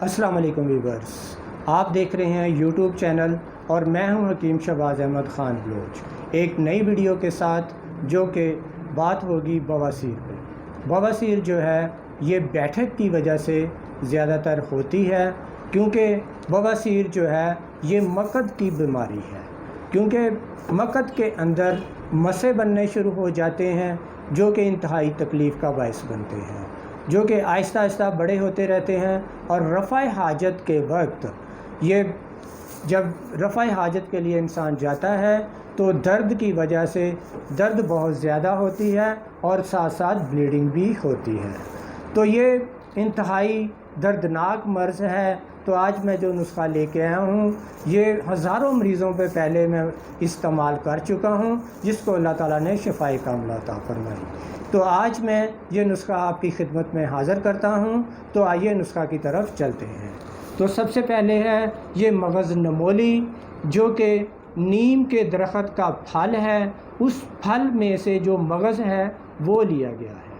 अस्सलाम वालेकुम व्यूअर्स, आप देख रहे हैं यूट्यूब चैनल और मैं हूं हकीम शहबाज अहमद ख़ान बलोच एक नई वीडियो के साथ, जो कि बात होगी बवासीर पे। बवासीर जो है ये बैठक की वजह से ज़्यादातर होती है, क्योंकि बवासीर जो है ये मकद की बीमारी है। क्योंकि मकद के अंदर मसे बनने शुरू हो जाते हैं जो कि इंतहाई तकलीफ़ का बायस बनते हैं, जो कि आहिस्ता आहिस्ता बड़े होते रहते हैं। और रफ़ाए हाजत के वक्त ये जब रफ़ाए हाजत के लिए इंसान जाता है तो दर्द की वजह से दर्द बहुत ज़्यादा होती है और साथ साथ ब्लीडिंग भी होती है। तो ये इंतहाई दर्दनाक मर्ज़ है। तो आज मैं जो नुस्खा लेके आया हूँ ये हज़ारों मरीज़ों पे पहले मैं इस्तेमाल कर चुका हूँ, जिसको अल्लाह ताला ने शिफ़ाए कामिला अता फरमाई। तो आज मैं ये नुस्खा आपकी खिदमत में हाज़िर करता हूँ। तो आइए नुस्खा की तरफ चलते हैं। तो सबसे पहले है ये मगज़ नमोली, जो कि नीम के दरख्त का फल है। उस फल में से जो मगज़ है वो लिया गया है।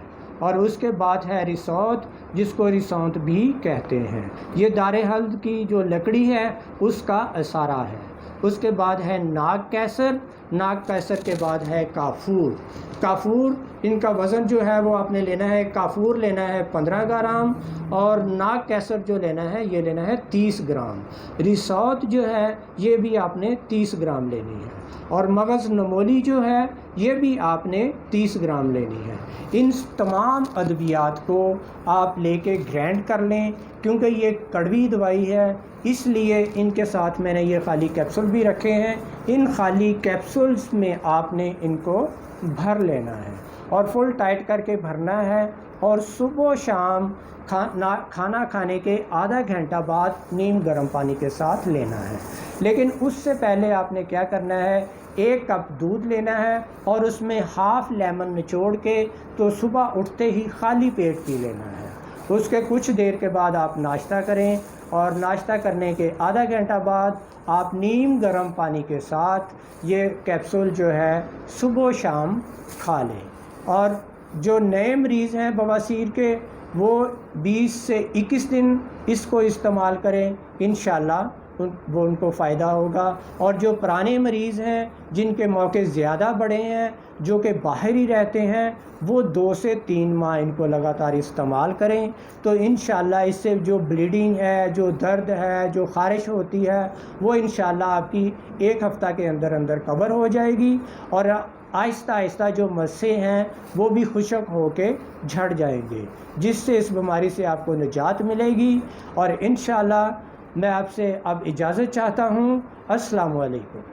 और उसके बाद है रिसौत, जिसको रिसौंत भी कहते हैं। ये दारे हल्द की जो लकड़ी है उसका असारा है। उसके बाद है नाग कैसर। नाग कैसर के बाद है काफूर। काफूर इनका वज़न जो है वो आपने लेना है, काफूर लेना है 15 ग्राम और नाग कैसर जो लेना है ये लेना है 30 ग्राम। रिसौत जो है ये भी आपने 30 ग्राम लेनी है। और मगज़ नमोली जो है ये भी आपने 30 ग्राम लेनी है। इन तमाम अद्वियात को आप लेके ग्राइंड कर लें, क्योंकि ये कड़वी दवाई है, इसलिए इनके साथ मैंने ये खाली कैप्सूल भी रखे हैं। इन खाली कैप्सूल्स में आपने इनको भर लेना है और फुल टाइट करके भरना है। और सुबह शाम खाना खाने के आधा घंटा बाद नीम गर्म पानी के साथ लेना है। लेकिन उससे पहले आपने क्या करना है, 1 कप दूध लेना है और उसमें हाफ़ लेमन निचोड़ के तो सुबह उठते ही खाली पेट पी लेना है। उसके कुछ देर के बाद आप नाश्ता करें और नाश्ता करने के आधा घंटा बाद आप नीम गर्म पानी के साथ ये कैप्सूल जो है सुबह शाम खा लें। और जो नए मरीज़ हैं बवासीर के, वो 20 से 21 दिन इसको इस्तेमाल करें, इंशाअल्लाह वो उनको फ़ायदा होगा। और जो पुराने मरीज़ हैं जिनके मौके ज़्यादा बड़े हैं, जो कि बाहर ही रहते हैं, वो 2 से 3 माह इनको लगातार इस्तेमाल करें। तो इंशाअल्लाह इससे जो ब्लीडिंग है, जो दर्द है, जो ख़ारिश होती है, वो इंशाअल्लाह आपकी 1 हफ़्ता के अंदर अंदर कवर हो जाएगी। और आहिस्ता आहिस्ता जो मस्से हैं वो भी खुशक होके झड़ जाएंगे, जिससे इस बीमारी से आपको निजात मिलेगी। और इंशाअल्लाह मैं आपसे अब इजाज़त चाहता हूँ। अस्सलामु अलैकुम।